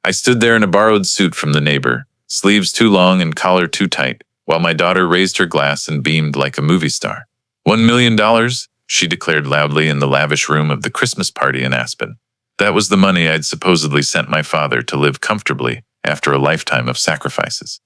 I stood there in a borrowed suit from the neighbor, sleeves too long and collar too tight, while my daughter raised her glass and beamed like a movie star. $1 million, she declared loudly in the lavish room of the Christmas party in Aspen. That was the money I'd supposedly sent my father to live comfortably after a lifetime of sacrifices.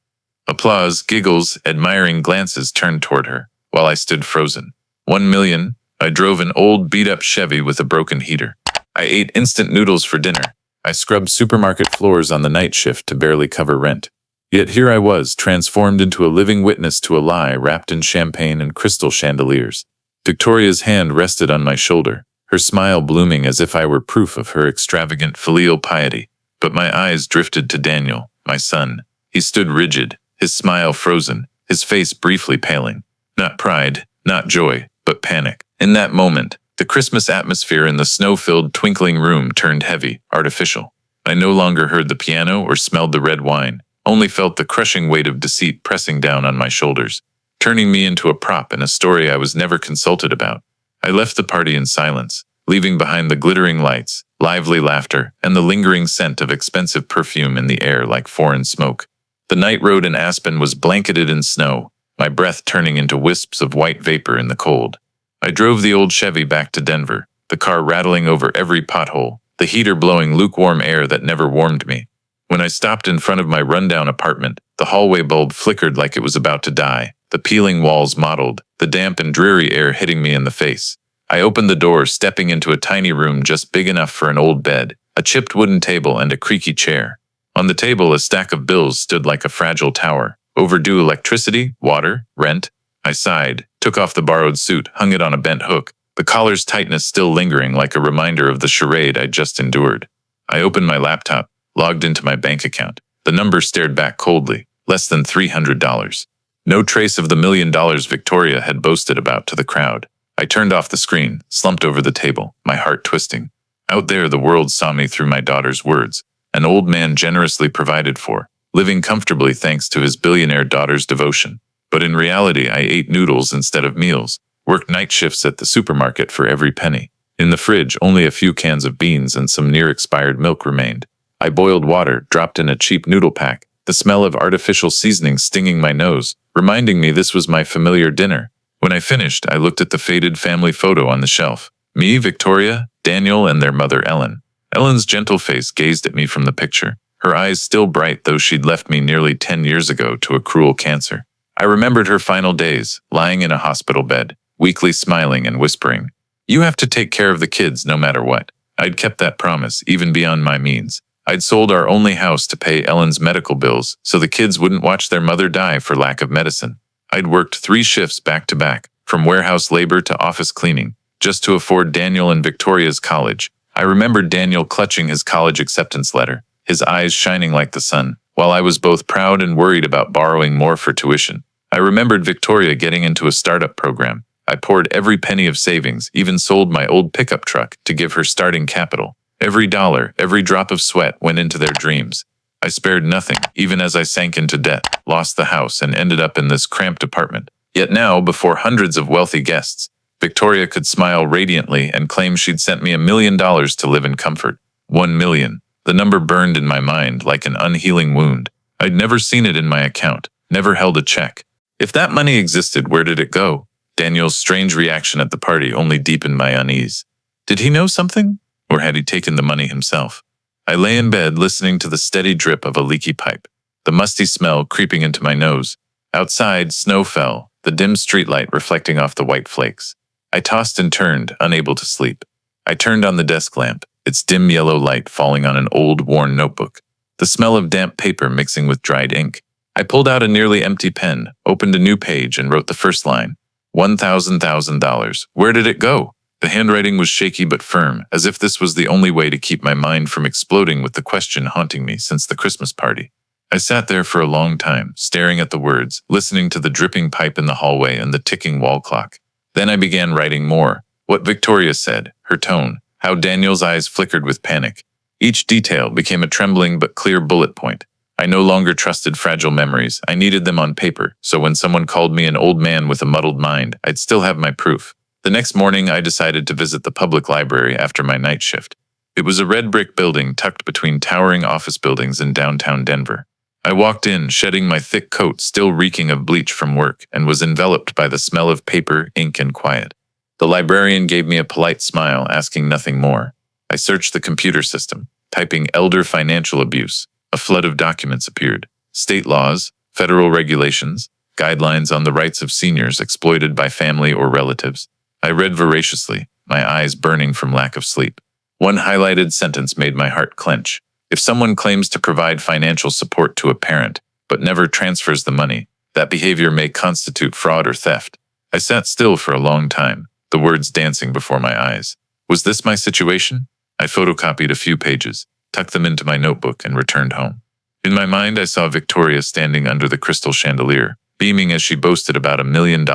Applause, giggles, admiring glances turned toward her, while I stood frozen. 1 million. I drove an old beat-up Chevy with a broken heater. I ate instant noodles for dinner. I scrubbed supermarket floors on the night shift to barely cover rent. Yet here I was, transformed into a living witness to a lie wrapped in champagne and crystal chandeliers. Victoria's hand rested on my shoulder, her smile blooming as if I were proof of her extravagant filial piety. But my eyes drifted to Daniel, my son. He stood rigid, his smile frozen, his face briefly paling. Not pride, not joy, but panic. In that moment, the Christmas atmosphere in the snow-filled, twinkling room turned heavy, artificial. I no longer heard the piano or smelled the red wine, only felt the crushing weight of deceit pressing down on my shoulders, turning me into a prop in a story I was never consulted about. I left the party in silence, leaving behind the glittering lights, lively laughter, and the lingering scent of expensive perfume in the air like foreign smoke. The night road in Aspen was blanketed in snow, my breath turning into wisps of white vapor in the cold. I drove the old Chevy back to Denver, the car rattling over every pothole, the heater blowing lukewarm air that never warmed me. When I stopped in front of my rundown apartment, the hallway bulb flickered like it was about to die, the peeling walls mottled, the damp and dreary air hitting me in the face. I opened the door, stepping into a tiny room just big enough for an old bed, a chipped wooden table, and a creaky chair. On the table, a stack of bills stood like a fragile tower. Overdue electricity, water, rent. I sighed, took off the borrowed suit, hung it on a bent hook, the collar's tightness still lingering like a reminder of the charade I'd just endured. I opened my laptop, logged into my bank account. The number stared back coldly, less than $300. No trace of the $1 million Victoria had boasted about to the crowd. I turned off the screen, slumped over the table, my heart twisting. Out there, the world saw me through my daughter's words, an old man generously provided for, living comfortably thanks to his billionaire daughter's devotion. But in reality, I ate noodles instead of meals, worked night shifts at the supermarket for every penny. In the fridge, only a few cans of beans and some near-expired milk remained. I boiled water, dropped in a cheap noodle pack, the smell of artificial seasoning stinging my nose, reminding me this was my familiar dinner. When I finished, I looked at the faded family photo on the shelf. Me, Victoria, Daniel, and their mother Ellen. Ellen's gentle face gazed at me from the picture, her eyes still bright though she'd left me nearly 10 years ago to a cruel cancer. I remembered her final days, lying in a hospital bed, weakly smiling and whispering, "You have to take care of the kids no matter what." I'd kept that promise, even beyond my means. I'd sold our only house to pay Ellen's medical bills so the kids wouldn't watch their mother die for lack of medicine. I'd worked 3 shifts back to back, from warehouse labor to office cleaning, just to afford Daniel and Victoria's college. I remembered Daniel clutching his college acceptance letter, his eyes shining like the sun, while I was both proud and worried about borrowing more for tuition. I remembered Victoria getting into a startup program. I poured every penny of savings, even sold my old pickup truck to give her starting capital. Every dollar, every drop of sweat went into their dreams. I spared nothing, even as I sank into debt, lost the house, and ended up in this cramped apartment. Yet now, before hundreds of wealthy guests, Victoria could smile radiantly and claim she'd sent me $1 million to live in comfort. 1 million. The number burned in my mind like an unhealing wound. I'd never seen it in my account, never held a check. If that money existed, where did it go? Daniel's strange reaction at the party only deepened my unease. Did he know something? Or had he taken the money himself? I lay in bed listening to the steady drip of a leaky pipe, the musty smell creeping into my nose. Outside, snow fell, the dim streetlight reflecting off the white flakes. I tossed and turned, unable to sleep. I turned on the desk lamp, its dim yellow light falling on an old, worn notebook, the smell of damp paper mixing with dried ink. I pulled out a nearly empty pen, opened a new page, and wrote the first line. $1,000. Where did it go? The handwriting was shaky but firm, as if this was the only way to keep my mind from exploding with the question haunting me since the Christmas party. I sat there for a long time, staring at the words, listening to the dripping pipe in the hallway and the ticking wall clock. Then I began writing more. What Victoria said, her tone, how Daniel's eyes flickered with panic. Each detail became a trembling but clear bullet point. I no longer trusted fragile memories. I needed them on paper, so when someone called me an old man with a muddled mind, I'd still have my proof. The next morning, I decided to visit the public library after my night shift. It was a red brick building tucked between towering office buildings in downtown Denver. I walked in, shedding my thick coat still reeking of bleach from work, and was enveloped by the smell of paper, ink, and quiet. The librarian gave me a polite smile, asking nothing more. I searched the computer system, typing elder financial abuse. A flood of documents appeared. State laws, federal regulations, guidelines on the rights of seniors exploited by family or relatives. I read voraciously, my eyes burning from lack of sleep. One highlighted sentence made my heart clench. If someone claims to provide financial support to a parent, but never transfers the money, that behavior may constitute fraud or theft. I sat still for a long time, the words dancing before my eyes. Was this my situation? I photocopied a few pages, tucked them into my notebook, and returned home. In my mind, I saw Victoria standing under the crystal chandelier, beaming as she boasted about $1 million.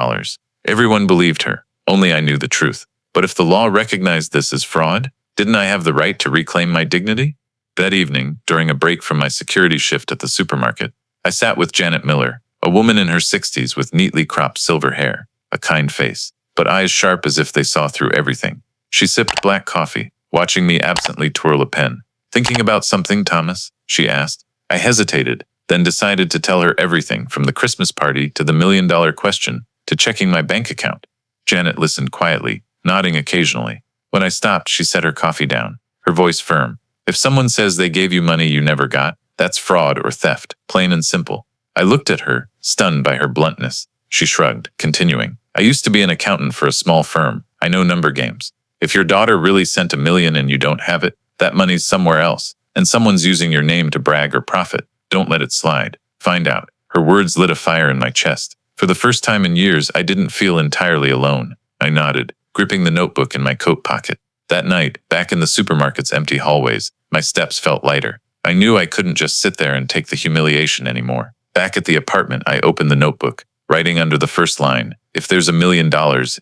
Everyone believed her, only I knew the truth. But if the law recognized this as fraud, didn't I have the right to reclaim my dignity? That evening, during a break from my security shift at the supermarket, I sat with Janet Miller, a woman in her 60s with neatly cropped silver hair, a kind face, but eyes sharp as if they saw through everything. She sipped black coffee, watching me absently twirl a pen. "Thinking about something, Thomas?" she asked. I hesitated, then decided to tell her everything from the Christmas party to the $1 million question to checking my bank account. Janet listened quietly, nodding occasionally. When I stopped, she set her coffee down, her voice firm. "If someone says they gave you money you never got, that's fraud or theft, plain and simple." I looked at her, stunned by her bluntness. She shrugged, continuing, "I used to be an accountant for a small firm. I know number games. If your daughter really sent $1 million and you don't have it, that money's somewhere else, and someone's using your name to brag or profit. Don't let it slide. Find out." Her words lit a fire in my chest. For the first time in years, I didn't feel entirely alone. I nodded, gripping the notebook in my coat pocket. That night, back in the supermarket's empty hallways, my steps felt lighter. I knew I couldn't just sit there and take the humiliation anymore. Back at the apartment, I opened the notebook, writing under the first line, "If there's $1 million,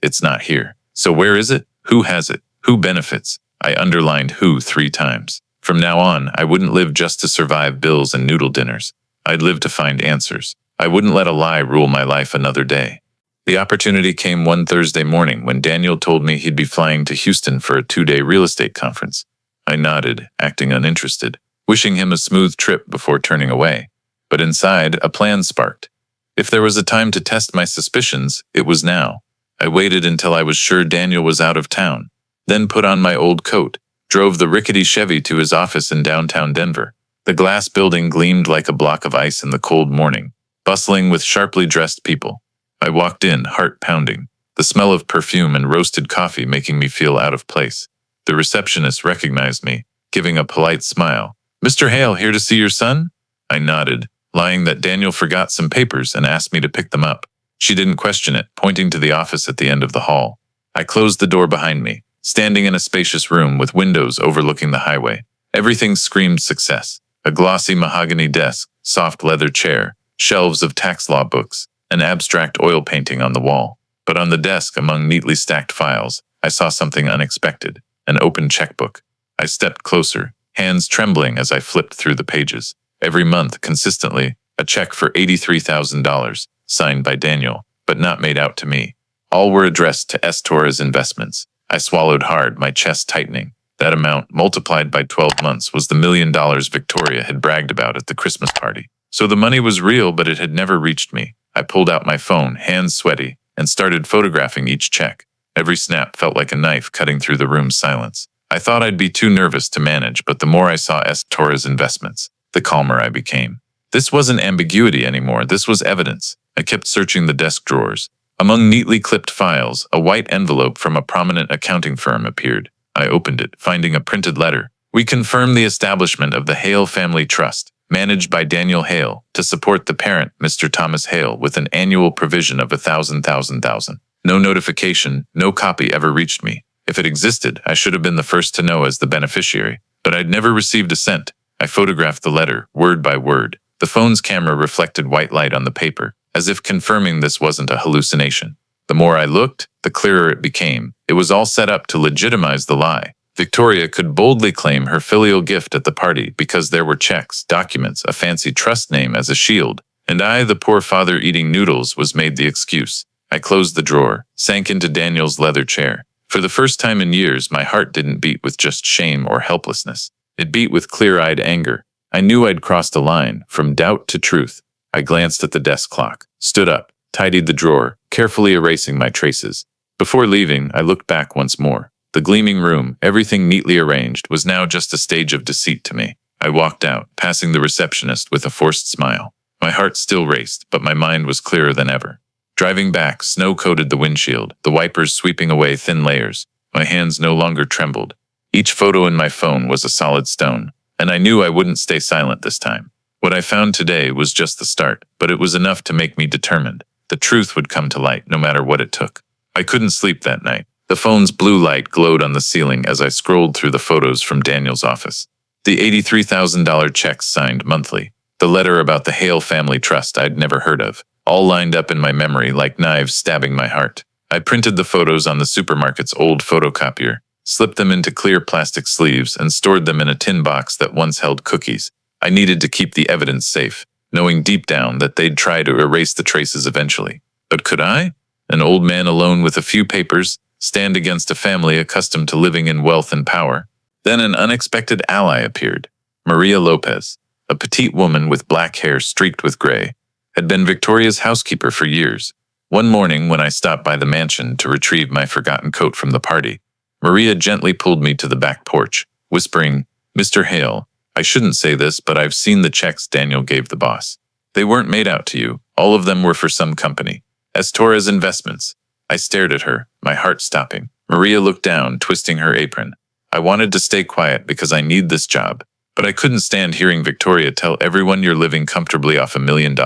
it's not here. So where is it? Who has it? Who benefits?" I underlined who 3 times. From now on, I wouldn't live just to survive bills and noodle dinners. I'd live to find answers. I wouldn't let a lie rule my life another day. The opportunity came one Thursday morning when Daniel told me he'd be flying to Houston for a 2-day real estate conference. I nodded, acting uninterested, wishing him a smooth trip before turning away. But inside, a plan sparked. If there was a time to test my suspicions, it was now. I waited until I was sure Daniel was out of town, then put on my old coat, drove the rickety Chevy to his office in downtown Denver. The glass building gleamed like a block of ice in the cold morning, bustling with sharply dressed people. I walked in, heart pounding, the smell of perfume and roasted coffee making me feel out of place. The receptionist recognized me, giving a polite smile. "Mr. Hale, here to see your son?" I nodded, lying that Daniel forgot some papers and asked me to pick them up. She didn't question it, pointing to the office at the end of the hall. I closed the door behind me, standing in a spacious room with windows overlooking the highway. Everything screamed success. A glossy mahogany desk, soft leather chair, shelves of tax law books, an abstract oil painting on the wall. But on the desk, among neatly stacked files, I saw something unexpected, an open checkbook. I stepped closer, hands trembling as I flipped through the pages. Every month, consistently, a check for $83,000, signed by Daniel, but not made out to me. All were addressed to Torres Investments. I swallowed hard, my chest tightening. That amount, multiplied by 12 months, was the $1 million Victoria had bragged about at the Christmas party. So the money was real, but it had never reached me. I pulled out my phone, hands sweaty, and started photographing each check. Every snap felt like a knife cutting through the room's silence. I thought I'd be too nervous to manage, but the more I saw Torres Investments, the calmer I became. This wasn't ambiguity anymore, this was evidence. I kept searching the desk drawers. Among neatly clipped files, a white envelope from a prominent accounting firm appeared. I opened it, finding a printed letter. "We confirm the establishment of the Hale Family Trust, managed by Daniel Hale, to support the parent, Mr. Thomas Hale, with an annual provision of $1,000. No notification, no copy ever reached me. If it existed, I should have been the first to know as the beneficiary, but I'd never received a cent." I photographed the letter, word by word. The phone's camera reflected white light on the paper, as if confirming this wasn't a hallucination. The more I looked, the clearer it became. It was all set up to legitimize the lie. Victoria could boldly claim her filial gift at the party because there were checks, documents, a fancy trust name as a shield, and I, the poor father eating noodles, was made the excuse. I closed the drawer, sank into Daniel's leather chair. For the first time in years, my heart didn't beat with just shame or helplessness. It beat with clear-eyed anger. I knew I'd crossed a line, from doubt to truth. I glanced at the desk clock, stood up, tidied the drawer, carefully erasing my traces. Before leaving, I looked back once more. The gleaming room, everything neatly arranged, was now just a stage of deceit to me. I walked out, passing the receptionist with a forced smile. My heart still raced, but my mind was clearer than ever. Driving back, snow coated the windshield, the wipers sweeping away thin layers. My hands no longer trembled. Each photo in my phone was a solid stone, and I knew I wouldn't stay silent this time. What I found today was just the start, but it was enough to make me determined. The truth would come to light, no matter what it took. I couldn't sleep that night. The phone's blue light glowed on the ceiling as I scrolled through the photos from Daniel's office. The $83,000 checks signed monthly. The letter about the Hale Family Trust I'd never heard of, all lined up in my memory like knives stabbing my heart. I printed the photos on the supermarket's old photocopier, slipped them into clear plastic sleeves, and stored them in a tin box that once held cookies. I needed to keep the evidence safe, knowing deep down that they'd try to erase the traces eventually. But could I? An old man alone with a few papers, stand against a family accustomed to living in wealth and power? Then an unexpected ally appeared. Maria Lopez, a petite woman with black hair streaked with gray, had been Victoria's housekeeper for years. One morning when I stopped by the mansion to retrieve my forgotten coat from the party, Maria gently pulled me to the back porch, whispering, "Mr. Hale, I shouldn't say this, but I've seen the checks Daniel gave the boss. They weren't made out to you. All of them were for some company. As Torres Investments." I stared at her, my heart stopping. Maria looked down, twisting her apron. I wanted to stay quiet because I need this job, but I couldn't stand hearing Victoria tell everyone you're living comfortably off $1 million.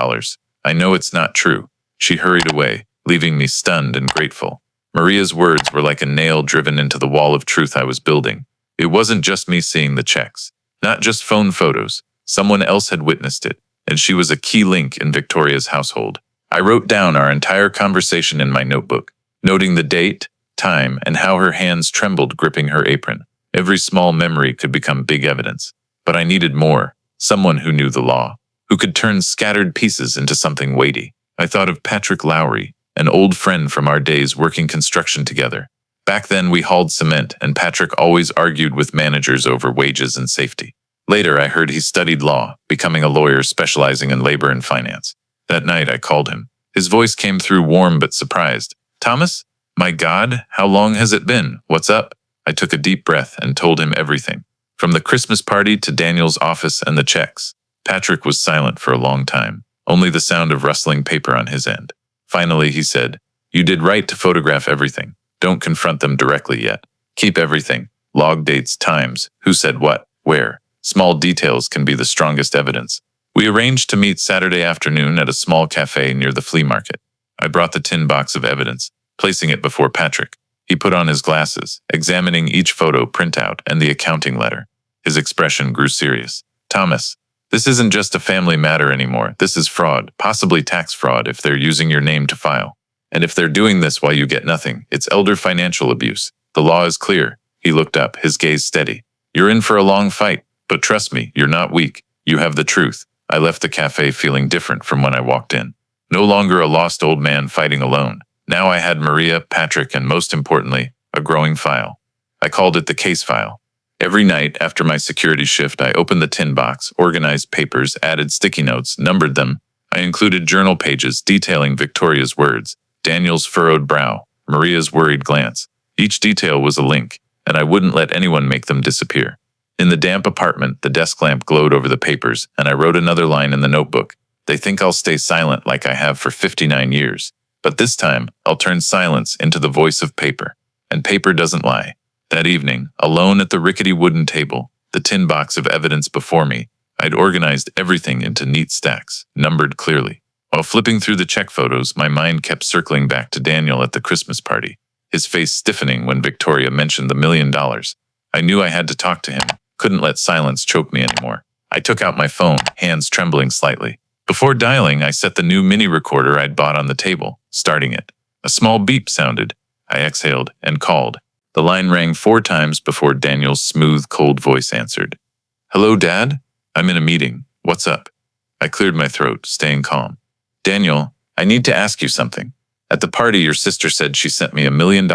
I know it's not true. She hurried away, leaving me stunned and grateful. Maria's words were like a nail driven into the wall of truth I was building. It wasn't just me seeing the checks, not just phone photos. Someone else had witnessed it, and she was a key link in Victoria's household. I wrote down our entire conversation in my notebook, noting the date, time, and how her hands trembled gripping her apron. Every small memory could become big evidence. But I needed more, someone who knew the law, who could turn scattered pieces into something weighty. I thought of Patrick Lowry, an old friend from our days working construction together. Back then we hauled cement, and Patrick always argued with managers over wages and safety. Later I heard he studied law, becoming a lawyer specializing in labor and finance. That night I called him. His voice came through warm but surprised. "Thomas? My God, how long has it been? What's up?" I took a deep breath and told him everything. From the Christmas party to Daniel's office and the checks. Patrick was silent for a long time, only the sound of rustling paper on his end. Finally, he said, "You did right to photograph everything. Don't confront them directly yet. Keep everything. Log dates, times, who said what, where. Small details can be the strongest evidence." We arranged to meet Saturday afternoon at a small cafe near the flea market. I brought the tin box of evidence, placing it before Patrick. He put on his glasses, examining each photo printout and the accounting letter. His expression grew serious. "Thomas, this isn't just a family matter anymore. This is fraud, possibly tax fraud if they're using your name to file. And if they're doing this while you get nothing, it's elder financial abuse. The law is clear." He looked up, his gaze steady. "You're in for a long fight, but trust me, you're not weak. You have the truth." I left the cafe feeling different from when I walked in. No longer a lost old man fighting alone. Now I had Maria, Patrick, and most importantly, a growing file. I called it the case file. Every night after my security shift, I opened the tin box, organized papers, added sticky notes, numbered them. I included journal pages detailing Victoria's words, Daniel's furrowed brow, Maria's worried glance. Each detail was a link, and I wouldn't let anyone make them disappear. In the damp apartment, the desk lamp glowed over the papers, and I wrote another line in the notebook. "They think I'll stay silent like I have for 59 years. But this time, I'll turn silence into the voice of paper. And paper doesn't lie." That evening, alone at the rickety wooden table, the tin box of evidence before me, I'd organized everything into neat stacks, numbered clearly. While flipping through the check photos, my mind kept circling back to Daniel at the Christmas party, his face stiffening when Victoria mentioned the $1 million. I knew I had to talk to him. Couldn't let silence choke me anymore. I took out my phone, hands trembling slightly. Before dialing, I set the new mini recorder I'd bought on the table, starting it. A small beep sounded. I exhaled and called. The line rang 4 times before Daniel's smooth, cold voice answered. "Hello, Dad? I'm in a meeting. What's up?" I cleared my throat, staying calm. "Daniel, I need to ask you something. At the party, your sister said she sent me $1 million.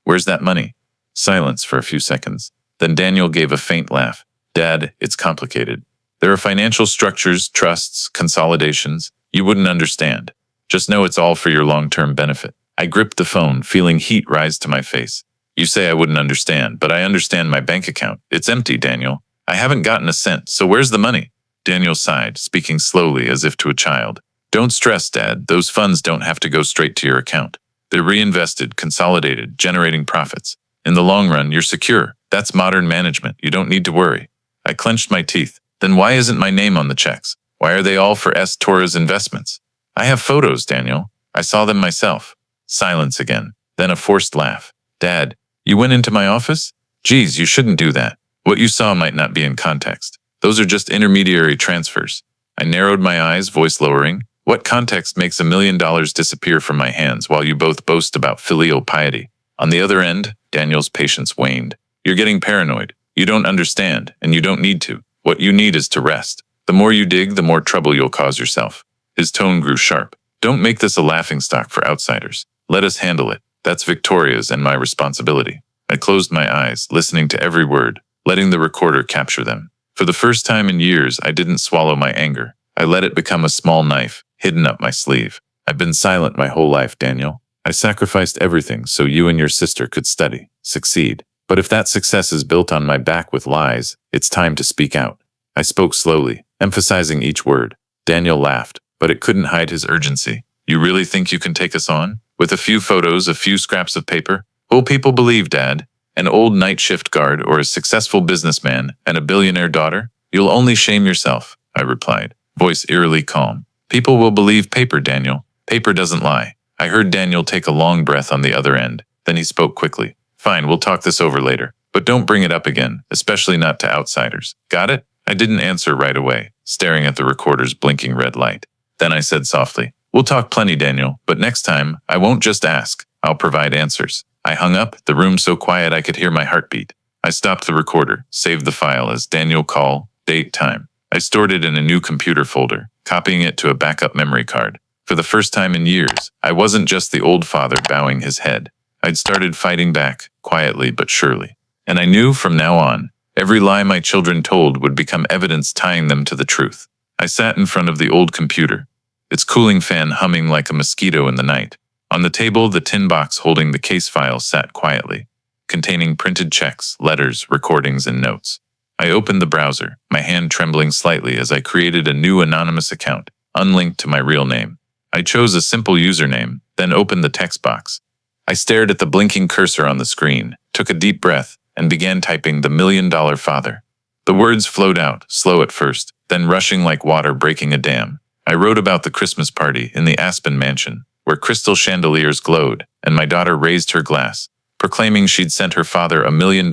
Where's that money? Silence for a few seconds. Then Daniel gave a faint laugh. Dad, it's complicated. There are financial structures, trusts, consolidations. You wouldn't understand. Just know it's all for your long-term benefit. I gripped the phone, feeling heat rise to my face. You say I wouldn't understand, but I understand my bank account. It's empty, Daniel. I haven't gotten a cent, so where's the money? Daniel sighed, speaking slowly as if to a child. Don't stress, Dad. Those funds don't have to go straight to your account. They're reinvested, consolidated, generating profits. In the long run, you're secure. That's modern management. You don't need to worry. I clenched my teeth. Then why isn't my name on the checks? Why are they all for Torres Investments? I have photos, Daniel. I saw them myself. Silence again. Then a forced laugh. Dad, you went into my office? Geez, you shouldn't do that. What you saw might not be in context. Those are just intermediary transfers. I narrowed my eyes, voice lowering. What context makes $1 million disappear from my hands while you both boast about filial piety? On the other end, Daniel's patience waned. You're getting paranoid. You don't understand, and you don't need to. What you need is to rest. The more you dig, the more trouble you'll cause yourself. His tone grew sharp. Don't make this a laughingstock for outsiders. Let us handle it. That's Victoria's and my responsibility. I closed my eyes, listening to every word, letting the recorder capture them. For the first time in years, I didn't swallow my anger. I let it become a small knife, hidden up my sleeve. I've been silent my whole life, Daniel. I sacrificed everything so you and your sister could study, succeed. But if that success is built on my back with lies, it's time to speak out. I spoke slowly, emphasizing each word. Daniel laughed, but it couldn't hide his urgency. You really think you can take us on? With a few photos, a few scraps of paper? Will people believe, Dad? An old night shift guard or a successful businessman and a billionaire daughter? You'll only shame yourself, I replied, voice eerily calm. People will believe paper, Daniel. Paper doesn't lie. I heard Daniel take a long breath on the other end. Then he spoke quickly. Fine, we'll talk this over later. But don't bring it up again, especially not to outsiders. Got it? I didn't answer right away, staring at the recorder's blinking red light. Then I said softly, we'll talk plenty, Daniel, but next time, I won't just ask. I'll provide answers. I hung up, the room so quiet I could hear my heartbeat. I stopped the recorder, saved the file as Daniel call, date, time. I stored it in a new computer folder, copying it to a backup memory card. For the first time in years, I wasn't just the old father bowing his head. I'd started fighting back, quietly but surely. And I knew from now on, every lie my children told would become evidence tying them to the truth. I sat in front of the old computer, its cooling fan humming like a mosquito in the night. On the table, the tin box holding the case file sat quietly, containing printed checks, letters, recordings, and notes. I opened the browser, my hand trembling slightly as I created a new anonymous account, unlinked to my real name. I chose a simple username, then opened the text box. I stared at the blinking cursor on the screen, took a deep breath, and began typing the $1 million father. The words flowed out, slow at first, then rushing like water breaking a dam. I wrote about the Christmas party in the Aspen mansion, where crystal chandeliers glowed, and my daughter raised her glass, proclaiming she'd sent her father $1 million.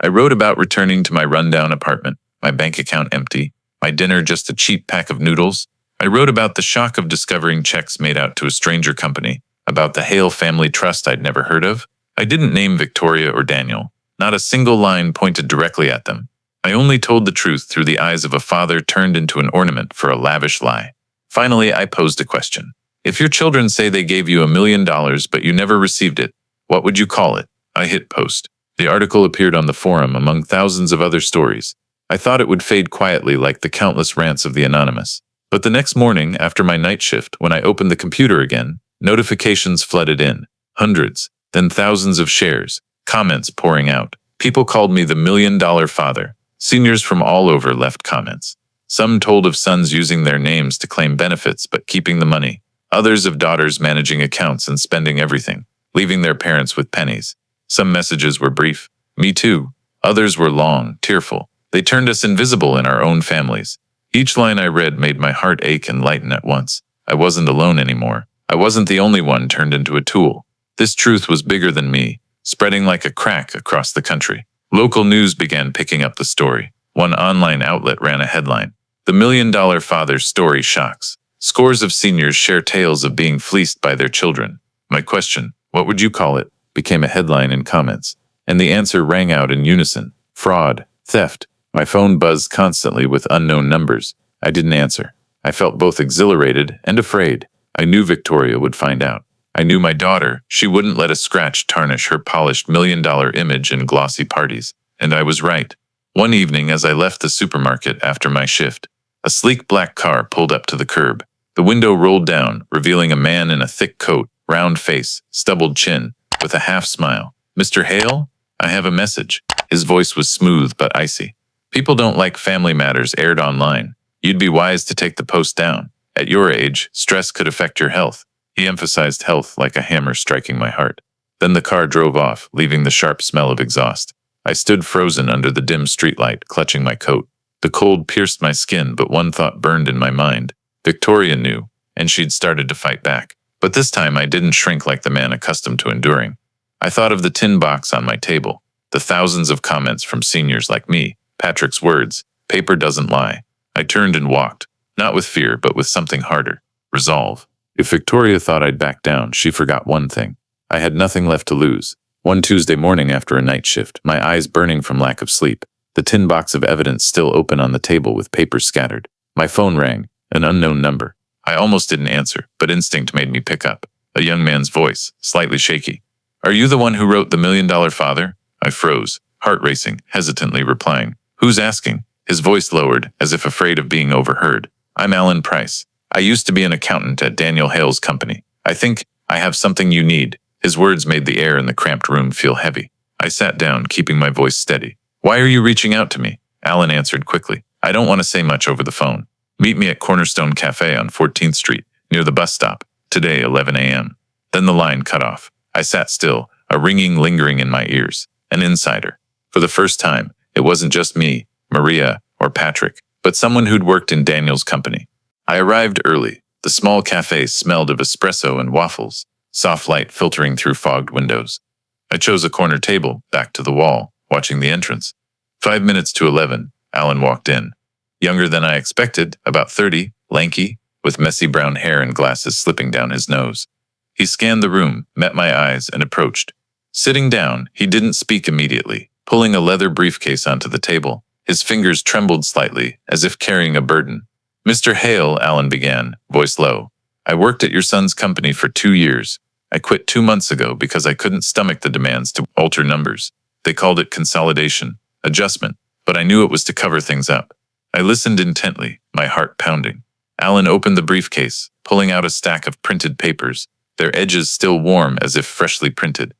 I wrote about returning to my rundown apartment, my bank account empty, my dinner just a cheap pack of noodles. I wrote about the shock of discovering checks made out to a stranger company, about the Hale Family Trust I'd never heard of. I didn't name Victoria or Daniel. Not a single line pointed directly at them. I only told the truth through the eyes of a father turned into an ornament for a lavish lie. Finally, I posed a question. If your children say they gave you $1 million but you never received it, what would you call it? I hit post. The article appeared on the forum among thousands of other stories. I thought it would fade quietly like the countless rants of the anonymous. But the next morning, after my night shift, when I opened the computer again, notifications flooded in. Hundreds, then thousands of shares, comments pouring out. People called me the $1 million father. Seniors from all over left comments. Some told of sons using their names to claim benefits but keeping the money. Others of daughters managing accounts and spending everything, leaving their parents with pennies. Some messages were brief. Me too. Others were long, tearful. They turned us invisible in our own families. Each line I read made my heart ache and lighten at once. I wasn't alone anymore. I wasn't the only one turned into a tool. This truth was bigger than me, spreading like a crack across the country. Local news began picking up the story. One online outlet ran a headline. The $1 million father's story shocks. Scores of seniors share tales of being fleeced by their children. My question, what would you call it, became a headline in comments. And the answer rang out in unison. Fraud. Theft. My phone buzzed constantly with unknown numbers. I didn't answer. I felt both exhilarated and afraid. I knew Victoria would find out. I knew my daughter. She wouldn't let a scratch tarnish her polished million-dollar image in glossy parties. And I was right. One evening as I left the supermarket after my shift, a sleek black car pulled up to the curb. The window rolled down, revealing a man in a thick coat, round face, stubbled chin, with a half smile. "Mr. Hale? I have a message." His voice was smooth but icy. "People don't like family matters aired online. You'd be wise to take the post down. At your age, stress could affect your health." He emphasized health like a hammer striking my heart. Then the car drove off, leaving the sharp smell of exhaust. I stood frozen under the dim streetlight, clutching my coat. The cold pierced my skin, but one thought burned in my mind. Victoria knew, and she'd started to fight back. But this time I didn't shrink like the man accustomed to enduring. I thought of the tin box on my table, the thousands of comments from seniors like me, Patrick's words, "Paper doesn't lie." I turned and walked, not with fear, but with something harder, resolve. If Victoria thought I'd back down, she forgot one thing. I had nothing left to lose. One Tuesday morning after a night shift, my eyes burning from lack of sleep, the tin box of evidence still open on the table with papers scattered. My phone rang, an unknown number. I almost didn't answer, but instinct made me pick up. A young man's voice, slightly shaky. "Are you the one who wrote The $1 Million Father?" I froze, heart racing, hesitantly replying. "Who's asking?" His voice lowered, as if afraid of being overheard. "I'm Alan Price. I used to be an accountant at Daniel Hale's company. I think I have something you need." His words made the air in the cramped room feel heavy. I sat down, keeping my voice steady. "Why are you reaching out to me?" Alan answered quickly. "I don't want to say much over the phone. Meet me at Cornerstone Cafe on 14th Street, near the bus stop, today 11 a.m. Then the line cut off. I sat still, a ringing lingering in my ears. An insider. For the first time, it wasn't just me, Maria, or Patrick, but someone who'd worked in Daniel's company. I arrived early. The small cafe smelled of espresso and waffles, soft light filtering through fogged windows. I chose a corner table, back to the wall, watching the entrance. 5 minutes to 11, Alan walked in. Younger than I expected, about 30, lanky, with messy brown hair and glasses slipping down his nose. He scanned the room, met my eyes, and approached. Sitting down, he didn't speak immediately, pulling a leather briefcase onto the table. His fingers trembled slightly, as if carrying a burden. "Mr. Hale," Alan began, voice low. "I worked at your son's company for 2 years. I quit 2 months ago because I couldn't stomach the demands to alter numbers. They called it consolidation, adjustment, but I knew it was to cover things up." I listened intently, my heart pounding. Alan opened the briefcase, pulling out a stack of printed papers, their edges still warm as if freshly printed.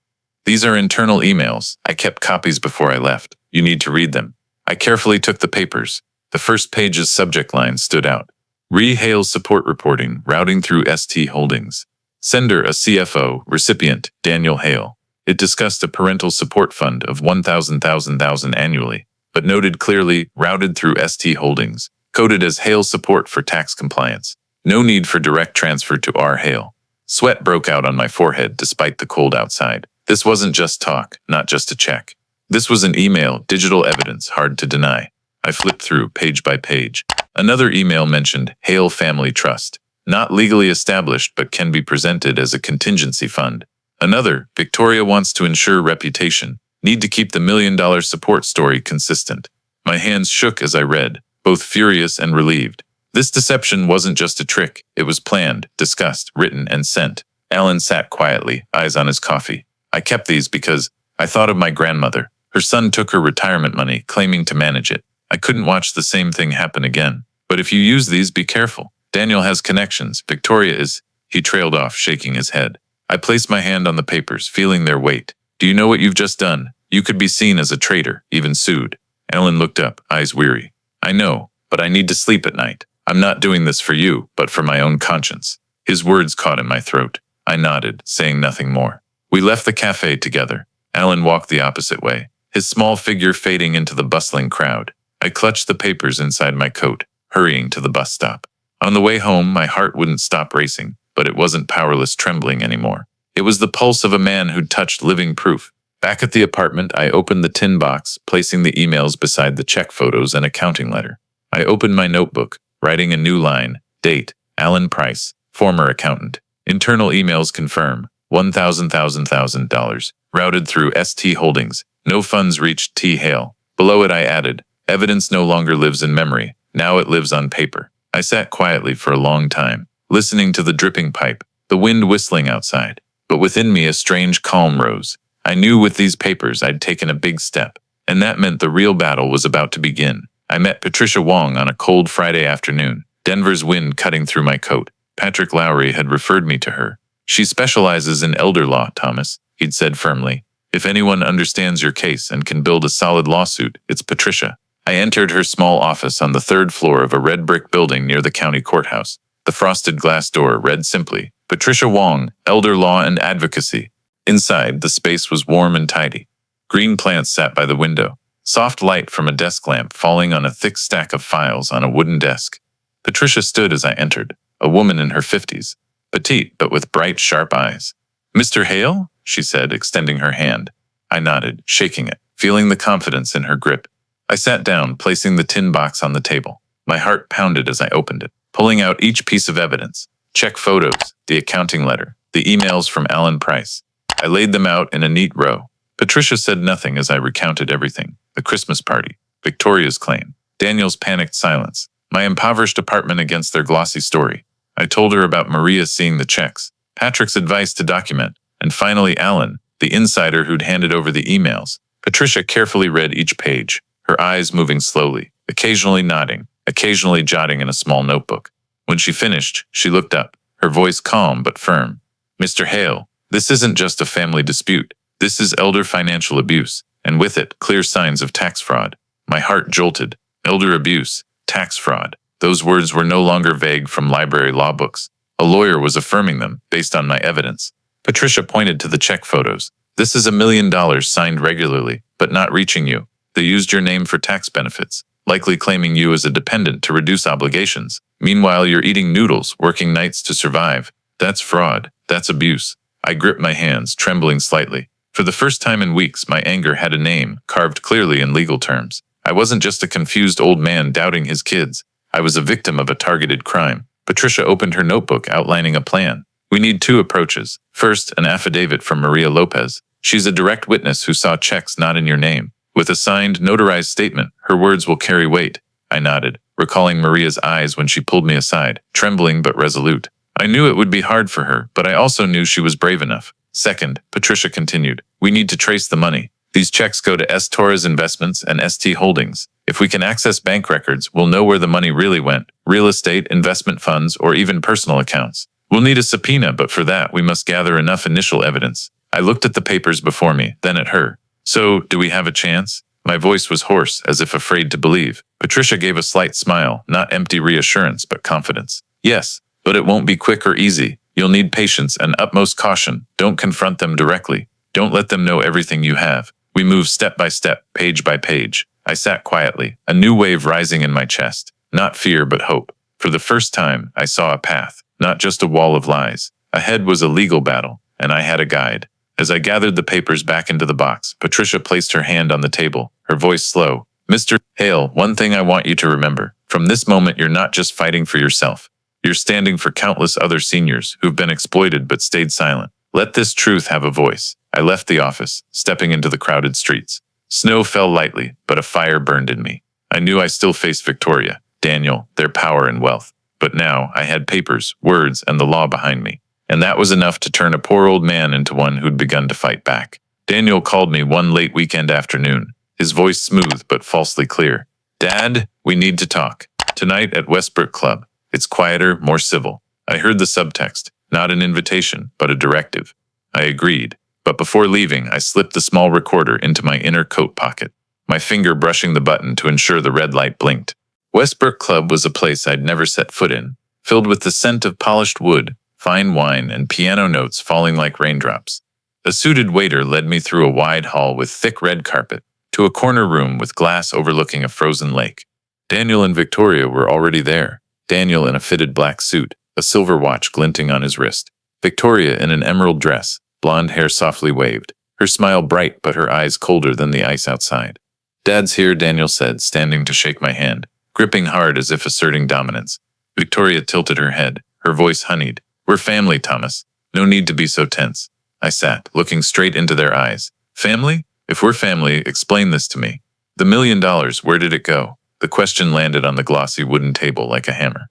"These are internal emails. I kept copies before I left. You need to read them." I carefully took the papers. The first page's subject line stood out. Hale support reporting, routing through ST Holdings. Sender a CFO, recipient, Daniel Hale. It discussed a parental support fund of $1,000 annually, but noted clearly, routed through ST Holdings, coded as Hale support for tax compliance. No need for direct transfer to R. Hale. Sweat broke out on my forehead despite the cold outside. This wasn't just talk, not just a check. This was an email, digital evidence, hard to deny. I flipped through, page by page. Another email mentioned Hale Family Trust. Not legally established, but can be presented as a contingency fund. Another, Victoria wants to ensure reputation. Need to keep the $1 million support story consistent. My hands shook as I read, both furious and relieved. This deception wasn't just a trick. It was planned, discussed, written, and sent. Alan sat quietly, eyes on his coffee. "I kept these because I thought of my grandmother. Her son took her retirement money, claiming to manage it. I couldn't watch the same thing happen again. But if you use these, be careful. Daniel has connections. Victoria is..." He trailed off, shaking his head. I placed my hand on the papers, feeling their weight. "Do you know what you've just done? You could be seen as a traitor, even sued." Alan looked up, eyes weary. "I know, but I need to sleep at night. I'm not doing this for you, but for my own conscience." His words caught in my throat. I nodded, saying nothing more. We left the cafe together. Alan walked the opposite way, his small figure fading into the bustling crowd. I clutched the papers inside my coat, hurrying to the bus stop. On the way home, my heart wouldn't stop racing, but it wasn't powerless trembling anymore. It was the pulse of a man who'd touched living proof. Back at the apartment, I opened the tin box, placing the emails beside the check photos and accounting letter. I opened my notebook, writing a new line, date, Alan Price, former accountant. Internal emails confirm, $1,000, routed through ST Holdings. No funds reached T. Hale. Below it I added, evidence no longer lives in memory, now it lives on paper. I sat quietly for a long time, listening to the dripping pipe, the wind whistling outside. But within me a strange calm rose. I knew with these papers I'd taken a big step, and that meant the real battle was about to begin. I met Patricia Wong on a cold Friday afternoon, Denver's wind cutting through my coat. Patrick Lowry had referred me to her. She specializes in elder law, Thomas, he'd said firmly. If anyone understands your case and can build a solid lawsuit, it's Patricia. I entered her small office on the third floor of a red brick building near the county courthouse. The frosted glass door read simply, Patricia Wong, Elder Law and Advocacy. Inside, the space was warm and tidy. Green plants sat by the window, soft light from a desk lamp falling on a thick stack of files on a wooden desk. Patricia stood as I entered, a woman in her 50s, petite but with bright, sharp eyes. Mr. Hale? She said, extending her hand. I nodded, shaking it, feeling the confidence in her grip. I sat down, placing the tin box on the table. My heart pounded as I opened it, pulling out each piece of evidence. Check photos, the accounting letter, the emails from Alan Price. I laid them out in a neat row. Patricia said nothing as I recounted everything. The Christmas party, Victoria's claim, Daniel's panicked silence, my impoverished apartment against their glossy story. I told her about Maria seeing the checks, Patrick's advice to document, and finally Alan, the insider who'd handed over the emails. Patricia carefully read each page, her eyes moving slowly, occasionally nodding, occasionally jotting in a small notebook. When she finished, she looked up, her voice calm but firm. Mr. Hale, this isn't just a family dispute. This is elder financial abuse, and with it, clear signs of tax fraud. My heart jolted. Elder abuse, tax fraud. Those words were no longer vague from library law books. A lawyer was affirming them, based on my evidence. Patricia pointed to the check photos. This is $1 million signed regularly, but not reaching you. They used your name for tax benefits, likely claiming you as a dependent to reduce obligations. Meanwhile, you're eating noodles, working nights to survive. That's fraud. That's abuse. I gripped my hands, trembling slightly. For the first time in weeks, my anger had a name, carved clearly in legal terms. I wasn't just a confused old man doubting his kids. I was a victim of a targeted crime. Patricia opened her notebook, outlining a plan. We need 2 approaches. First, an affidavit from Maria Lopez. She's a direct witness who saw checks not in your name. With a signed, notarized statement, her words will carry weight. I nodded, recalling Maria's eyes when she pulled me aside, trembling but resolute. I knew it would be hard for her, but I also knew she was brave enough. Second, Patricia continued, we need to trace the money. These checks go to Torres Investments and ST Holdings. If we can access bank records, we'll know where the money really went, real estate, investment funds, or even personal accounts. We'll need a subpoena, but for that, we must gather enough initial evidence. I looked at the papers before me, then at her. So, do we have a chance? My voice was hoarse, as if afraid to believe. Patricia gave a slight smile, not empty reassurance, but confidence. Yes, but it won't be quick or easy. You'll need patience and utmost caution. Don't confront them directly. Don't let them know everything you have. We move step by step, page by page. I sat quietly, a new wave rising in my chest. Not fear, but hope. For the first time, I saw a path, not just a wall of lies. Ahead was a legal battle, and I had a guide. As I gathered the papers back into the box, Patricia placed her hand on the table, her voice slow. Mr. Hale, one thing I want you to remember. From this moment, you're not just fighting for yourself. You're standing for countless other seniors who've been exploited but stayed silent. Let this truth have a voice. I left the office, stepping into the crowded streets. Snow fell lightly, but a fire burned in me. I knew I still faced Victoria, Daniel, their power and wealth. But now I had papers, words, and the law behind me. And that was enough to turn a poor old man into one who'd begun to fight back. Daniel called me one late weekend afternoon, his voice smooth but falsely clear. Dad, we need to talk. Tonight at Westbrook Club. It's quieter, more civil. I heard the subtext, not an invitation, but a directive. I agreed, but before leaving, I slipped the small recorder into my inner coat pocket, my finger brushing the button to ensure the red light blinked. Westbrook Club was a place I'd never set foot in, filled with the scent of polished wood, fine wine, and piano notes falling like raindrops. A suited waiter led me through a wide hall with thick red carpet, to a corner room with glass overlooking a frozen lake. Daniel and Victoria were already there. Daniel in a fitted black suit, a silver watch glinting on his wrist. Victoria in an emerald dress, blonde hair softly waved, her smile bright but her eyes colder than the ice outside. Dad's here, Daniel said, standing to shake my hand, gripping hard as if asserting dominance. Victoria tilted her head, her voice honeyed. We're family, Thomas. No need to be so tense. I sat, looking straight into their eyes. Family? If we're family, explain this to me. The $1 million, where did it go? The question landed on the glossy wooden table like a hammer.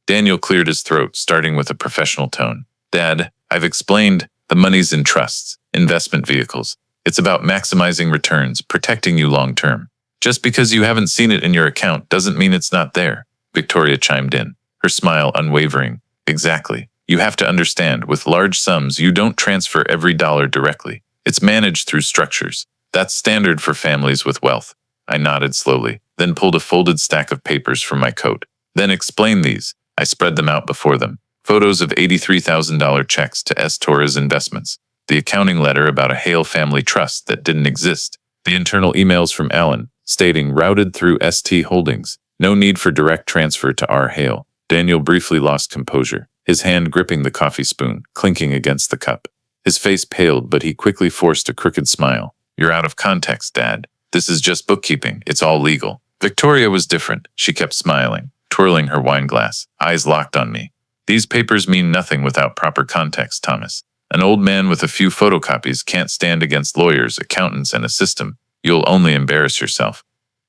Daniel cleared his throat, starting with a professional tone. Dad, I've explained. The money's in trusts, investment vehicles. It's about maximizing returns, protecting you long term. Just because you haven't seen it in your account doesn't mean it's not there, Victoria chimed in, her smile unwavering. Exactly. You have to understand, with large sums, you don't transfer every dollar directly. It's managed through structures. That's standard for families with wealth. I nodded slowly, then pulled a folded stack of papers from my coat. Then explain these. I spread them out before them. Photos of $83,000 checks to Torres Investments. The accounting letter about a Hale Family Trust that didn't exist. The internal emails from Alan, stating routed through ST Holdings. No need for direct transfer to R. Hale. Daniel briefly lost composure, his hand gripping the coffee spoon, clinking against the cup. His face paled, but he quickly forced a crooked smile. You're out of context, Dad. This is just bookkeeping. It's all legal. Victoria was different. She kept smiling, twirling her wine glass, eyes locked on me. These papers mean nothing without proper context, Thomas. An old man with a few photocopies can't stand against lawyers, accountants, and a system. You'll only embarrass yourself.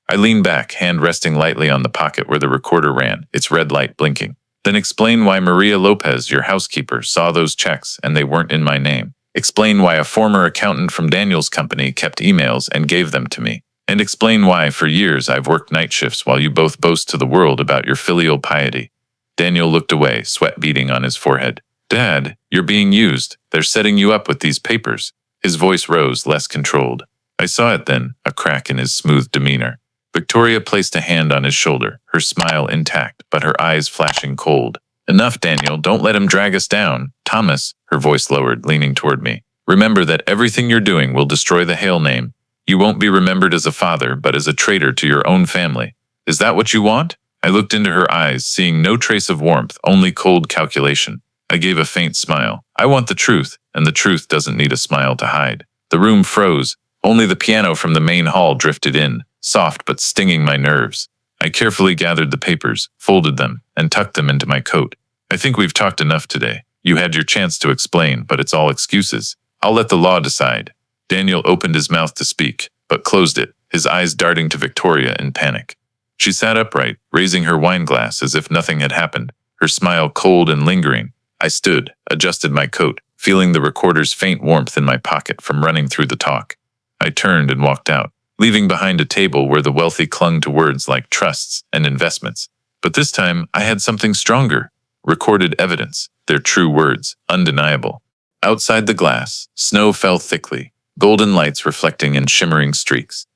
I leaned back, hand resting lightly on the pocket where the recorder ran, its red light blinking. Then explain why Maria Lopez, your housekeeper, saw those checks and they weren't in my name. Explain why a former accountant from Daniel's company kept emails and gave them to me. And explain why, for years, I've worked night shifts while you both boast to the world about your filial piety. Daniel looked away, sweat beading on his forehead. Dad, you're being used. They're setting you up with these papers. His voice rose, less controlled. I saw it then, a crack in his smooth demeanor. Victoria placed a hand on his shoulder, her smile intact, but her eyes flashing cold. Enough, Daniel, don't let him drag us down. Thomas, her voice lowered, leaning toward me. Remember that everything you're doing will destroy the Hale name. You won't be remembered as a father, but as a traitor to your own family. Is that what you want? I looked into her eyes, seeing no trace of warmth, only cold calculation. I gave a faint smile. I want the truth, and the truth doesn't need a smile to hide. The room froze. Only the piano from the main hall drifted in, soft but stinging my nerves. I carefully gathered the papers, folded them, and tucked them into my coat. I think we've talked enough today. You had your chance to explain, but it's all excuses. I'll let the law decide. Daniel opened his mouth to speak, but closed it, his eyes darting to Victoria in panic. She sat upright, raising her wine glass as if nothing had happened, her smile cold and lingering. I stood, adjusted my coat, feeling the recorder's faint warmth in my pocket from running through the talk. I turned and walked out, leaving behind a table where the wealthy clung to words like trusts and investments. But this time, I had something stronger. Recorded evidence, their true words, undeniable. Outside the glass, snow fell thickly, golden lights reflecting in shimmering streaks.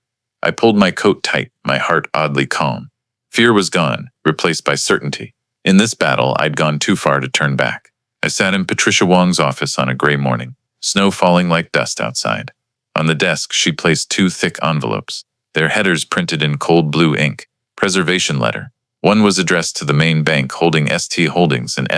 I pulled my coat tight, my heart oddly calm. Fear was gone, replaced by certainty. In this battle, I'd gone too far to turn back. I sat in Patricia Wong's office on a gray morning, snow falling like dust outside. On the desk, she placed 2 thick envelopes, their headers printed in cold blue ink. Preservation letter. One was addressed to the main bank holding ST Holdings and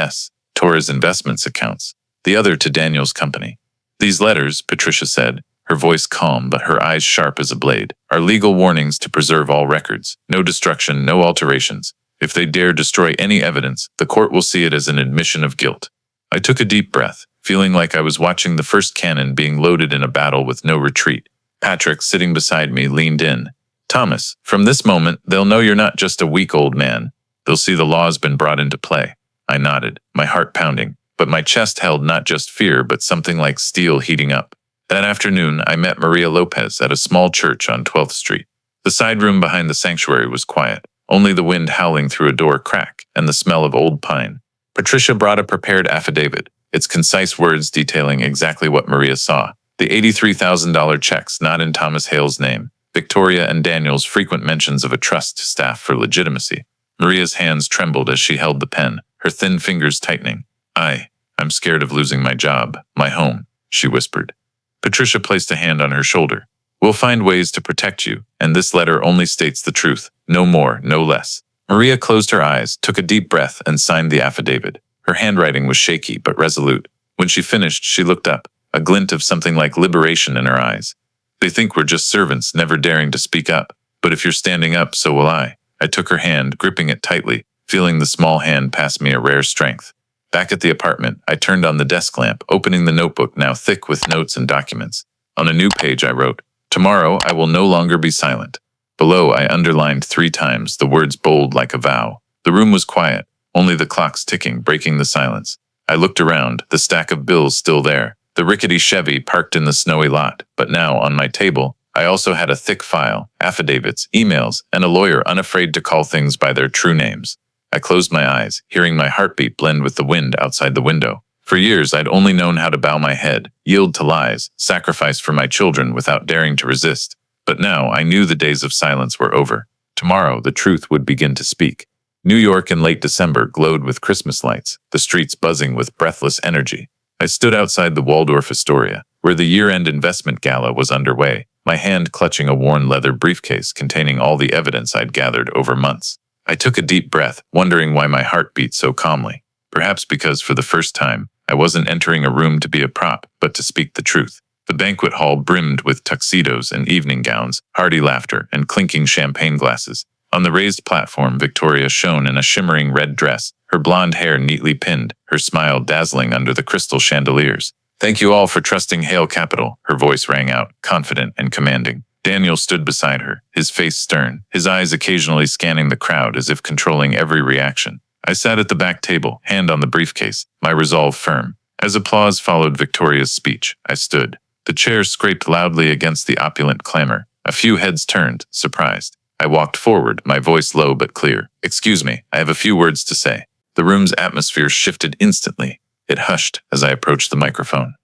Torres Investments accounts, the other to Daniel's company. These letters, Patricia said, her voice calm but her eyes sharp as a blade, are legal warnings to preserve all records. No destruction, no alterations. If they dare destroy any evidence, the court will see it as an admission of guilt. I took a deep breath, feeling like I was watching the first cannon being loaded in a battle with no retreat. Patrick, sitting beside me, leaned in. Thomas, from this moment, they'll know you're not just a weak old man. They'll see the law's been brought into play. I nodded, my heart pounding, but my chest held not just fear but something like steel heating up. That afternoon, I met Maria Lopez at a small church on 12th Street. The side room behind the sanctuary was quiet, only the wind howling through a door crack and the smell of old pine. Patricia brought a prepared affidavit, its concise words detailing exactly what Maria saw. The $83,000 checks not in Thomas Hale's name. Victoria and Daniel's frequent mentions of a trust staff for legitimacy. Maria's hands trembled as she held the pen, her thin fingers tightening. I'm scared of losing my job, my home, she whispered. Patricia placed a hand on her shoulder. We'll find ways to protect you, and this letter only states the truth, no more, no less. Maria closed her eyes, took a deep breath, and signed the affidavit. Her handwriting was shaky but resolute. When she finished, she looked up, a glint of something like liberation in her eyes. They think we're just servants, never daring to speak up. But if you're standing up, so will I. I took her hand, gripping it tightly, feeling the small hand pass me a rare strength. Back at the apartment, I turned on the desk lamp, opening the notebook now thick with notes and documents. On a new page I wrote, "Tomorrow I will no longer be silent." Below I underlined 3 times, the words bold like a vow. The room was quiet, only the clocks ticking, breaking the silence. I looked around, the stack of bills still there, the rickety Chevy parked in the snowy lot, but now on my table, I also had a thick file, affidavits, emails, and a lawyer unafraid to call things by their true names. I closed my eyes, hearing my heartbeat blend with the wind outside the window. For years, I'd only known how to bow my head, yield to lies, sacrifice for my children without daring to resist. But now I knew the days of silence were over. Tomorrow, the truth would begin to speak. New York in late December glowed with Christmas lights, the streets buzzing with breathless energy. I stood outside the Waldorf Astoria, where the year-end investment gala was underway, my hand clutching a worn leather briefcase containing all the evidence I'd gathered over months. I took a deep breath, wondering why my heart beat so calmly. Perhaps because for the first time, I wasn't entering a room to be a prop, but to speak the truth. The banquet hall brimmed with tuxedos and evening gowns, hearty laughter, and clinking champagne glasses. On the raised platform, Victoria shone in a shimmering red dress, her blonde hair neatly pinned, her smile dazzling under the crystal chandeliers. "Thank you all for trusting Hale Capital," her voice rang out, confident and commanding. Daniel stood beside her, his face stern, his eyes occasionally scanning the crowd as if controlling every reaction. I sat at the back table, hand on the briefcase, my resolve firm. As applause followed Victoria's speech, I stood. The chair scraped loudly against the opulent clamor. A few heads turned, surprised. I walked forward, my voice low but clear. "Excuse me, I have a few words to say." The room's atmosphere shifted instantly. It hushed as I approached the microphone.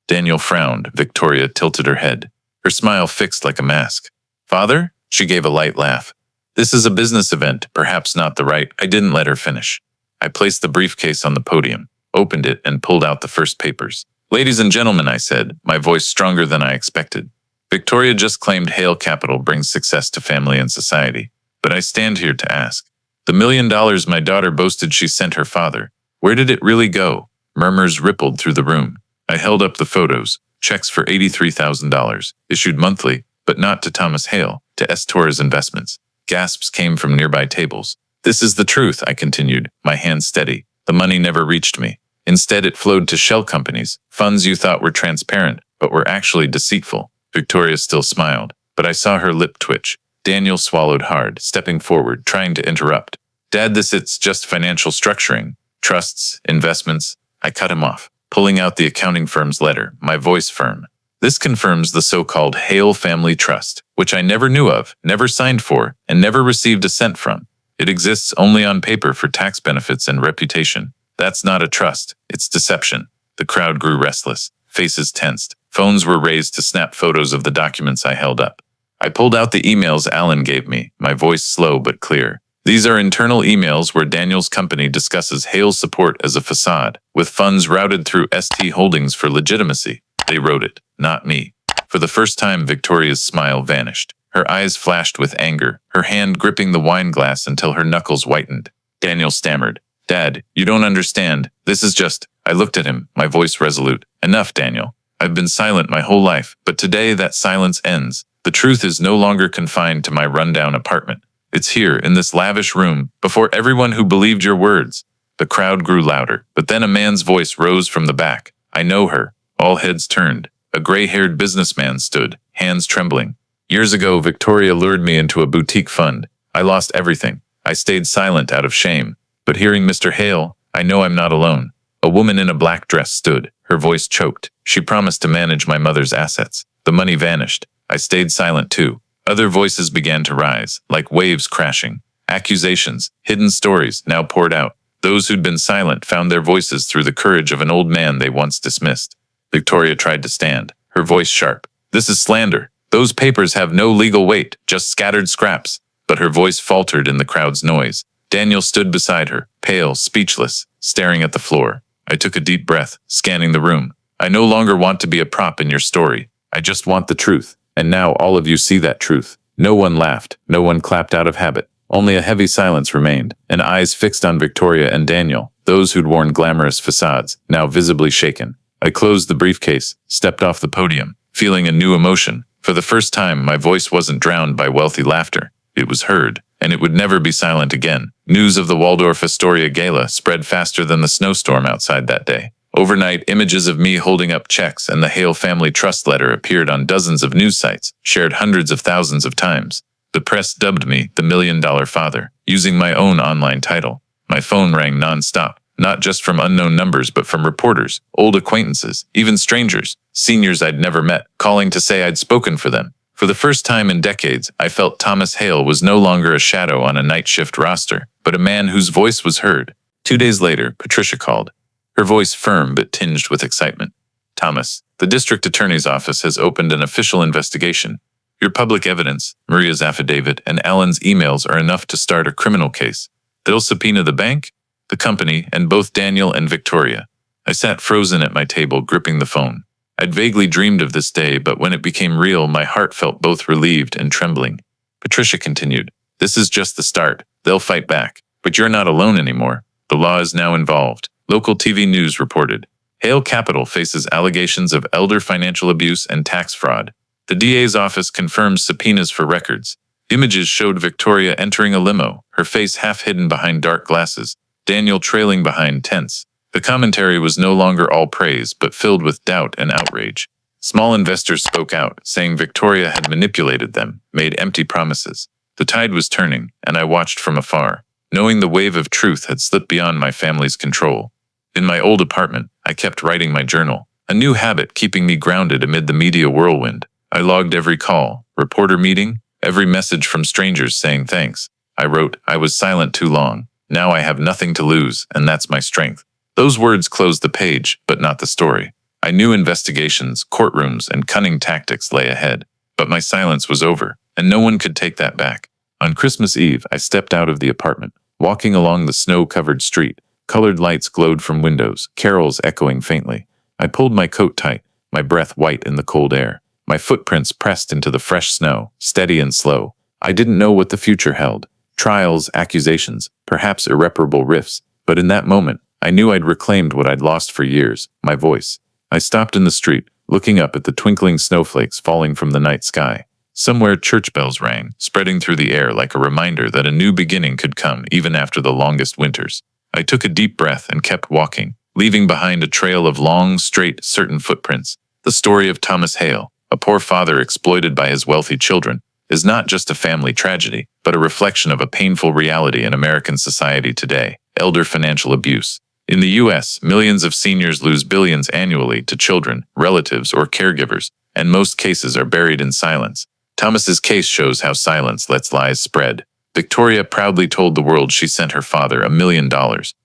Daniel frowned. Victoria tilted her head, her smile fixed like a mask. "Father?" She gave a light laugh. "This is a business event, perhaps not the right." I didn't let her finish. I placed the briefcase on the podium, opened it, and pulled out the first papers. "Ladies and gentlemen," I said, my voice stronger than I expected. "Victoria just claimed Hale Capital brings success to family and society. But I stand here to ask. The $1 million my daughter boasted she sent her father, where did it really go?" Murmurs rippled through the room. I held up the photos, checks for $83,000, issued monthly, but not to Thomas Hale, to Torres Investments. Gasps came from nearby tables. "This is the truth," I continued, my hand steady. "The money never reached me. Instead, it flowed to shell companies, funds you thought were transparent, but were actually deceitful." Victoria still smiled, but I saw her lip twitch. Daniel swallowed hard, stepping forward, trying to interrupt. "Dad, it's just financial structuring. Trusts, investments." I cut him off, pulling out the accounting firm's letter, my voice firm. "This confirms the so-called Hale Family Trust, which I never knew of, never signed for, and never received a cent from. It exists only on paper for tax benefits and reputation. That's not a trust, it's deception." The crowd grew restless, faces tensed. Phones were raised to snap photos of the documents I held up. I pulled out the emails Alan gave me, my voice slow but clear. "These are internal emails where Daniel's company discusses Hale's support as a facade, with funds routed through ST Holdings for legitimacy." They wrote it, not me. For the first time, Victoria's smile vanished. Her eyes flashed with anger, her hand gripping the wine glass until her knuckles whitened. Daniel stammered. "Dad, you don't understand. This is just..." I looked at him, my voice resolute. "Enough, Daniel. I've been silent my whole life, but today that silence ends. The truth is no longer confined to my rundown apartment. It's here, in this lavish room, before everyone who believed your words." The crowd grew louder, but then a man's voice rose from the back. "I know her." All heads turned. A gray-haired businessman stood, hands trembling. "Years ago, Victoria lured me into a boutique fund. I lost everything. I stayed silent out of shame. But hearing Mr. Hale, I know I'm not alone." A woman in a black dress stood, her voice choked. "She promised to manage my mother's assets. The money vanished. I stayed silent too." Other voices began to rise, like waves crashing. Accusations, hidden stories, now poured out. Those who'd been silent found their voices through the courage of an old man they once dismissed. Victoria tried to stand, her voice sharp. "This is slander. Those papers have no legal weight, just scattered scraps." But her voice faltered in the crowd's noise. Daniel stood beside her, pale, speechless, staring at the floor. I took a deep breath, scanning the room. "I no longer want to be a prop in your story. I just want the truth. And now all of you see that truth." No one laughed, no one clapped out of habit. Only a heavy silence remained, and eyes fixed on Victoria and Daniel, those who'd worn glamorous facades, now visibly shaken. I closed the briefcase, stepped off the podium, feeling a new emotion. For the first time, my voice wasn't drowned by wealthy laughter. It was heard, and it would never be silent again. News of the Waldorf Astoria gala spread faster than the snowstorm outside that day. Overnight, images of me holding up checks and the Hale Family Trust letter appeared on dozens of news sites, shared hundreds of thousands of times. The press dubbed me the $1 Million Father, using my own online title. My phone rang non-stop. not just from unknown numbers but from reporters, old acquaintances, even strangers, seniors I'd never met, calling to say I'd spoken for them. For the first time in decades, I felt Thomas Hale was no longer a shadow on a night shift roster, but a man whose voice was heard. 2 days later, Patricia called, her voice firm but tinged with excitement. Thomas, the district attorney's office has opened an official investigation. Your public evidence, Maria's affidavit, and Alan's emails are enough to start a criminal case. They'll subpoena the bank, the company, and both Daniel and Victoria. I sat frozen at my table, gripping the phone. I'd vaguely dreamed of this day, but when it became real, my heart felt both relieved and trembling. Patricia continued, "This is just the start. They'll fight back. But you're not alone anymore. The law is now involved." Local TV news reported. Hale Capital faces allegations of elder financial abuse and tax fraud. The DA's office confirms subpoenas for records. Images showed Victoria entering a limo, her face half hidden behind dark glasses, Daniel trailing behind, tense. The commentary was no longer all praise, but filled with doubt and outrage. Small investors spoke out, saying Victoria had manipulated them, made empty promises. The tide was turning, and I watched from afar, knowing the wave of truth had slipped beyond my family's control. In my old apartment, I kept writing my journal, a new habit keeping me grounded amid the media whirlwind. I logged every call, reporter meeting, every message from strangers saying thanks. I wrote, "I was silent too long. Now I have nothing to lose, and that's my strength." Those words closed the page, but not the story. I knew investigations, courtrooms, and cunning tactics lay ahead, but my silence was over, and no one could take that back. On Christmas Eve, I stepped out of the apartment, walking along the snow-covered street. Colored lights glowed from windows, carols echoing faintly. I pulled my coat tight, my breath white in the cold air. My footprints pressed into the fresh snow, steady and slow. I didn't know what the future held. Trials, accusations, perhaps irreparable rifts, but in that moment, I knew I'd reclaimed what I'd lost for years, my voice. I stopped in the street, looking up at the twinkling snowflakes falling from the night sky. Somewhere church bells rang, spreading through the air like a reminder that a new beginning could come even after the longest winters. I took a deep breath and kept walking, leaving behind a trail of long, straight, certain footprints. The story of Thomas Hale, a poor father exploited by his wealthy children, is not just a family tragedy, but a reflection of a painful reality in American society today: elder financial abuse. In the U.S., millions of seniors lose billions annually to children, relatives, or caregivers, and most cases are buried in silence. Thomas's case shows how silence lets lies spread. Victoria proudly told the world she sent her father $1 million,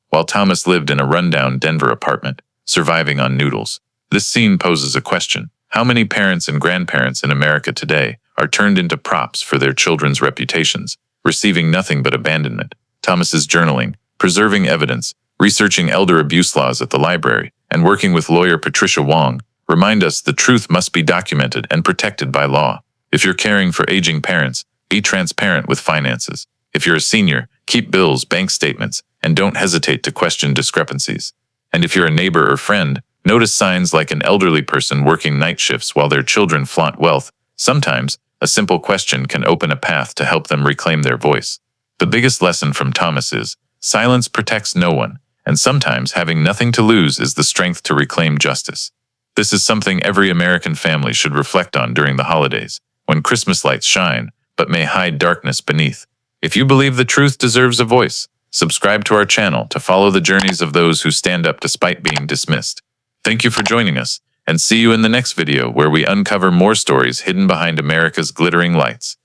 while Thomas lived in a rundown Denver apartment, surviving on noodles. This scene poses a question. How many parents and grandparents in America today are turned into props for their children's reputations, receiving nothing but abandonment? Thomas's journaling, preserving evidence, researching elder abuse laws at the library, and working with lawyer Patricia Wong remind us the truth must be documented and protected by law. If you're caring for aging parents, be transparent with finances. If you're a senior, keep bills, bank statements, and don't hesitate to question discrepancies. And if you're a neighbor or friend, notice signs like an elderly person working night shifts while their children flaunt wealth. Sometimes, a simple question can open a path to help them reclaim their voice. The biggest lesson from Thomas is, silence protects no one, and sometimes having nothing to lose is the strength to reclaim justice. This is something every American family should reflect on during the holidays, when Christmas lights shine, but may hide darkness beneath. If you believe the truth deserves a voice, subscribe to our channel to follow the journeys of those who stand up despite being dismissed. Thank you for joining us, and see you in the next video where we uncover more stories hidden behind America's glittering lights.